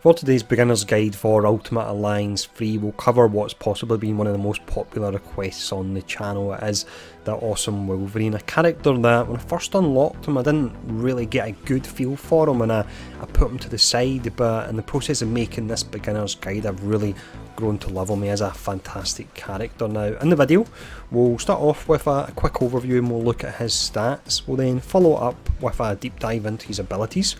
For today's beginner's guide for Ultimate Alliance 3, we'll cover what's possibly been one of the most popular requests on the channel. It is the awesome Wolverine, a character that when I first unlocked him I didn't really get a good feel for him and I put him to the side, but in the process of making this beginner's guide I've really grown to love him. He is a fantastic character. Now in the video we'll start off with a quick overview and we'll look at his stats. We'll then follow up with a deep dive into his abilities.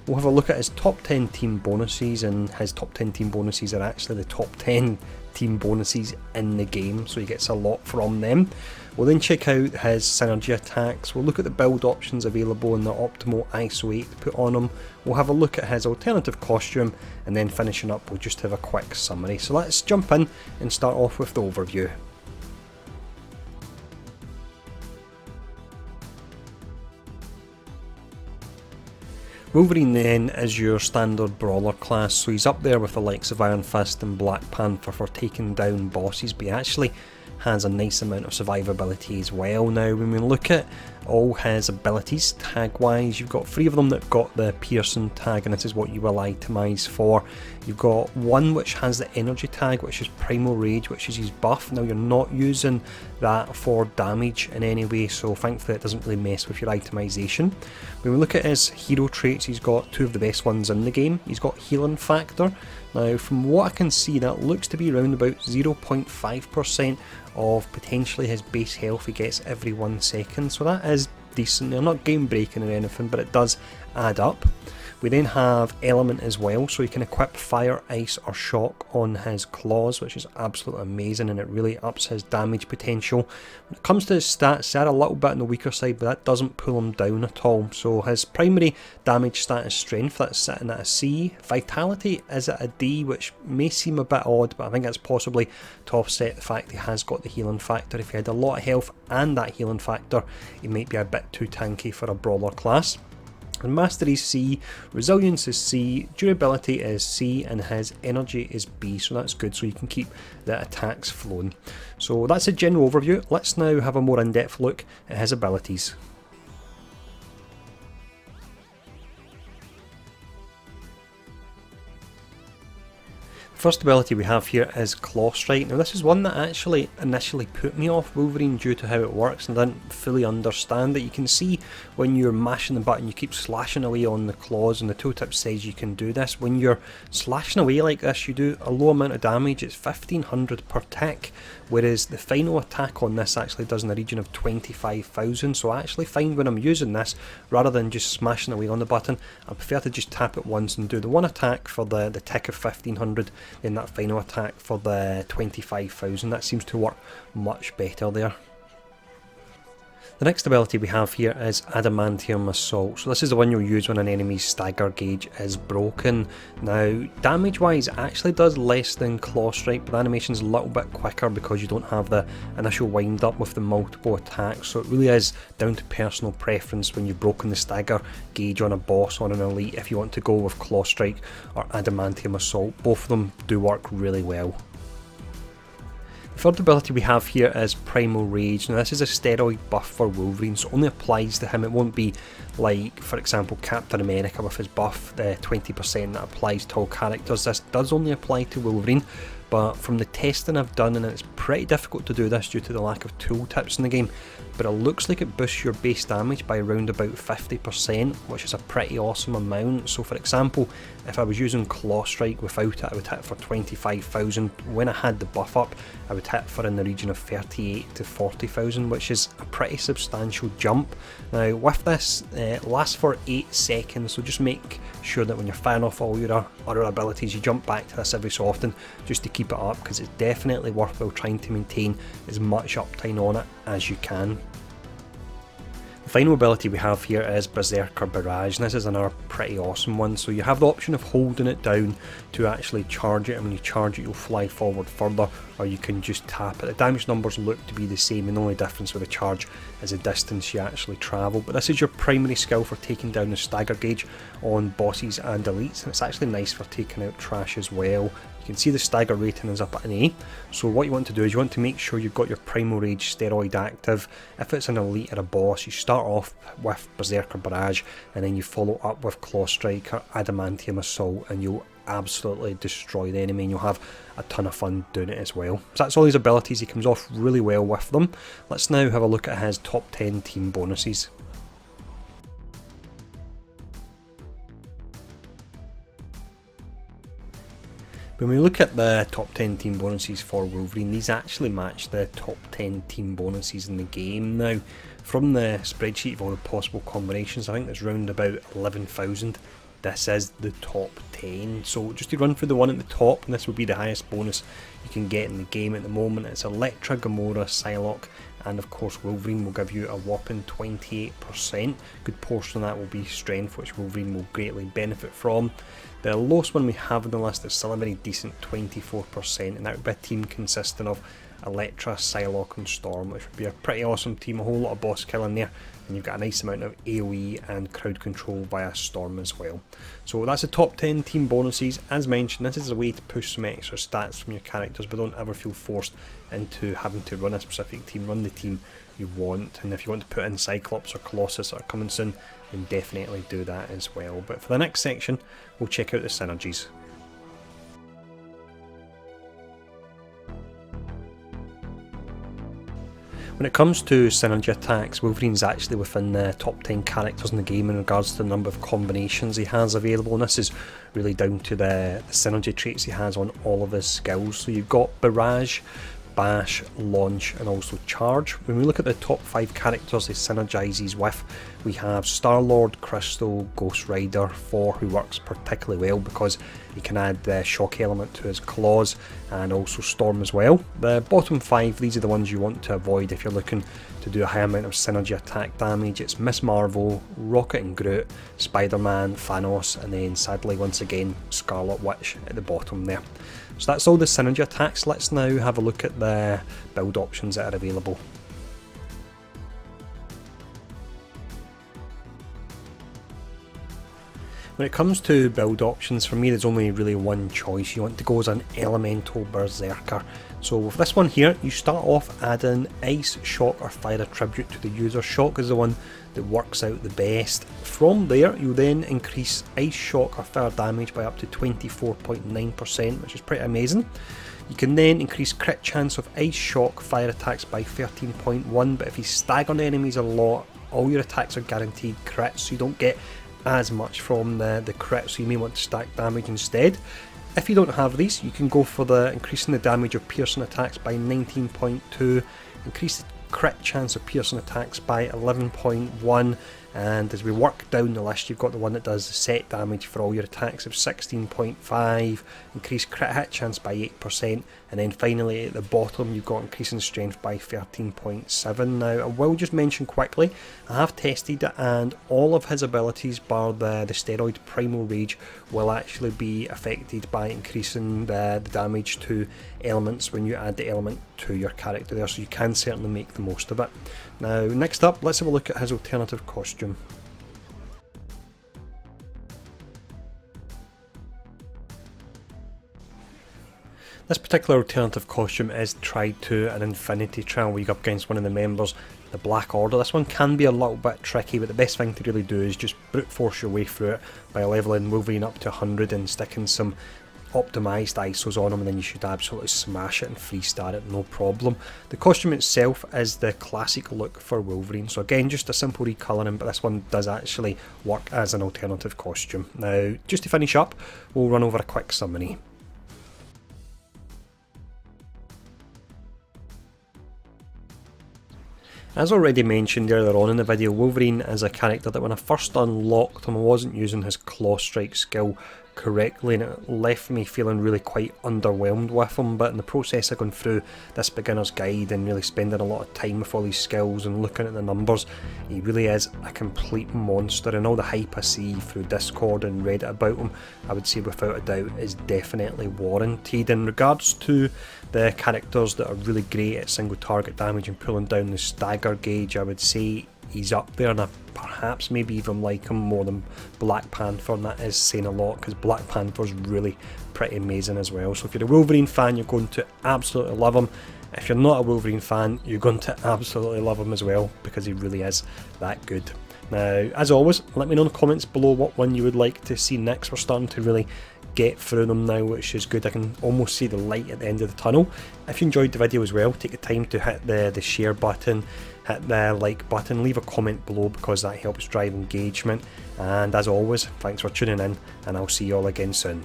We'll have a look at his top 10 team bonuses, and his top 10 team bonuses are actually the top 10 team bonuses in the game, so he gets a lot from them. We'll then check out his synergy attacks, we'll look at the build options available and the optimal ISO 8 to put on him. We'll have a look at his alternative costume, and then finishing up we'll just have a quick summary. So let's jump in and start off with the overview. Wolverine then is your standard brawler class, so he's up there with the likes of Iron Fist and Black Panther for taking down bosses, but he actually has a nice amount of survivability as well. Now when we look at all his abilities tag wise, you've got 3 of them that got the Pearson tag, and this is what you will itemise for. You've got one which has the energy tag, which is Primal Rage, which is his buff. Now you're not using that for damage in any way, so thankfully it doesn't really mess with your itemisation. When we look at his hero traits, he's got 2 of the best ones in the game. He's got Healing Factor. Now from what I can see that looks to be around about 0.5% of potentially his base health he gets every 1 second, so that is decent. They're not game breaking or anything, but it does add up. We then have Element as well, so you can equip Fire, Ice or Shock on his claws, which is absolutely amazing and it really ups his damage potential. When it comes to his stats, they're a little bit on the weaker side, but that doesn't pull him down at all. So his primary damage stat is Strength, that's sitting at a C. Vitality is at a D, which may seem a bit odd, but I think that's possibly to offset the fact he has got the Healing Factor. If he had a lot of health and that Healing Factor, he might be a bit too tanky for a brawler class. And Mastery is C, Resilience is C, Durability is C, and his Energy is B, so that's good, so you can keep the attacks flowing. So that's a general overview. Let's now have a more in-depth look at his abilities. First ability we have here is Claw Strike. Now this is one that actually initially put me off Wolverine due to how it works and I didn't fully understand it. You can see when you're mashing the button you keep slashing away on the claws, and the tooltip says you can do this. When you're slashing away like this you do a low amount of damage, it's 1500 per tick, whereas the final attack on this actually does in the region of 25,000. So I actually find when I'm using this, rather than just smashing away on the button, I prefer to just tap it once and do the one attack for the tick of 1500, then that final attack for the 25,000. That seems to work much better there. The next ability we have here is Adamantium Assault. So this is the one you'll use when an enemy's stagger gauge is broken. Now damage wise it actually does less than Claw Strike, but the animation is a little bit quicker because you don't have the initial wind up with the multiple attacks, so it really is down to personal preference when you've broken the stagger gauge on a boss or an elite if you want to go with Claw Strike or Adamantium Assault. Both of them do work really well. The third ability we have here is Primal Rage. Now this is a steroid buff for Wolverine, so it only applies to him. It won't be like, for example, Captain America with his buff, the 20% that applies to all characters. This does only apply to Wolverine, but from the testing I've done, and it's pretty difficult to do this due to the lack of tooltips in the game, but it looks like it boosts your base damage by around about 50%, which is a pretty awesome amount. So for example, if I was using Claw Strike without it, I would hit for 25,000. When I had the buff up, I would hit for in the region of 38 to 40,000, which is a pretty substantial jump. Now with this, it lasts for 8 seconds, so just make sure that when you're firing off all your other abilities, you jump back to this every so often just to keep it up, because it's definitely worthwhile trying to maintain as much uptime on it as you can. The final ability we have here is Berserker Barrage, and this is another pretty awesome one. So you have the option of holding it down to actually charge it, and when you charge it you'll fly forward further, or you can just tap it. The damage numbers look to be the same, and the only difference with the charge is the distance you actually travel. But this is your primary skill for taking down the stagger gauge on bosses and elites, and it's actually nice for taking out trash as well. You can see the stagger rating is up at an A, so what you want to do is you want to make sure you've got your Primal Rage steroid active. If it's an elite or a boss, you start off with Berserker Barrage and then you follow up with Claw Strike or Adamantium Assault, and you'll absolutely destroy the enemy, and you'll have a ton of fun doing it as well. So that's all his abilities, he comes off really well with them. Let's now have a look at his top 10 team bonuses. When we look at the top 10 team bonuses for Wolverine, these actually match the top 10 team bonuses in the game. Now, from the spreadsheet of all the possible combinations, I think there's round about 11,000. This is the top 10. So just to run through the one at the top, and this will be the highest bonus you can get in the game at the moment, it's Elektra, Gamora, Psylocke, and of course Wolverine will give you a whopping 28%. Good portion of that will be strength, which Wolverine will greatly benefit from. The lowest one we have on the list is still a very decent 24%, and that would be a team consisting of Elektra, Psylocke and Storm, which would be a pretty awesome team, a whole lot of boss killing there, and you've got a nice amount of AoE and crowd control via Storm as well. So that's the top 10 team bonuses. As mentioned, this is a way to push some extra stats from your characters, but don't ever feel forced into having to run a specific team. Run the team you want, and if you want to put in Cyclops or Colossus that are coming soon, then definitely do that as well. But for the next section, we'll check out the synergies. When it comes to synergy attacks, Wolverine's actually within the top 10 characters in the game in regards to the number of combinations he has available, and this is really down to the synergy traits he has on all of his skills. So you've got Barrage, Bash, Launch and also Charge. When we look at the top 5 characters he synergizes with, we have Star-Lord, Crystal, Ghost Rider, Thor, who works particularly well because he can add the shock element to his claws, and also Storm as well. The bottom 5, these are the ones you want to avoid if you're looking to do a high amount of synergy attack damage. It's Miss Marvel, Rocket and Groot, Spider-Man, Thanos, and then sadly once again Scarlet Witch at the bottom there. So that's all the synergy attacks. Let's now have a look at the build options that are available. When it comes to build options, for me there's only really one choice. You want to go as an Elemental Berserker. So with this one here, you start off adding Ice, Shock or Fire Attribute to the user. Shock is the one that works out the best. From there, you then increase Ice, Shock or Fire damage by up to 24.9%, which is pretty amazing. You can then increase crit chance of Ice, Shock, Fire attacks by 13.1, but if you stagger on enemies a lot, all your attacks are guaranteed crits, so you don't get as much from the crit, so you may want to stack damage instead. If you don't have these, you can go for the increasing the damage of piercing attacks by 19.2, increase the crit chance of piercing attacks by 11.1, and as we work down the list, you've got the one that does set damage for all your attacks of 16.5, increase crit hit chance by 8%, and then finally at the bottom you've got increasing strength by 13.7. Now I will just mention quickly, I have tested it and all of his abilities bar the steroid Primal Rage will actually be affected by increasing the damage to elements when you add the element to your character there, so you can certainly make the most of it. Now next up, let's have a look at his alternative costume. This particular alternative costume is tried to an Infinity Trial where you go up against one of the members of the Black Order. This one can be a little bit tricky, but the best thing to really do is just brute force your way through it by leveling Wolverine up to 100 and sticking some optimised ISOs on him, and then you should absolutely smash it and freestar it, no problem. The costume itself is the classic look for Wolverine, so again just a simple recolouring, but this one does actually work as an alternative costume. Now just to finish up, we'll run over a quick summary. As already mentioned earlier on in the video, Wolverine is a character that when I first unlocked him I wasn't using his Claw Strike skill correctly, and it left me feeling really quite underwhelmed with him, but in the process of going through this beginner's guide and really spending a lot of time with all these skills and looking at the numbers, he really is a complete monster, and all the hype I see through Discord and Reddit about him, I would say without a doubt is definitely warranted. In regards to the characters that are really great at single target damage and pulling down the stagger gauge, I would say he's up there, and I perhaps maybe even like him more than Black Panther, and that is saying a lot because Black Panther's really pretty amazing as well. So if you're a Wolverine fan, you're going to absolutely love him. If you're not a Wolverine fan, you're going to absolutely love him as well because he really is that good. Now, as always, let me know in the comments below what one you would like to see next. We're starting to really get through them now, which is good. I can almost see the light at the end of the tunnel. If you enjoyed the video as well, take the time to hit the share button, hit the like button, leave a comment below because that helps drive engagement. And as always, thanks for tuning in, and I'll see you all again soon.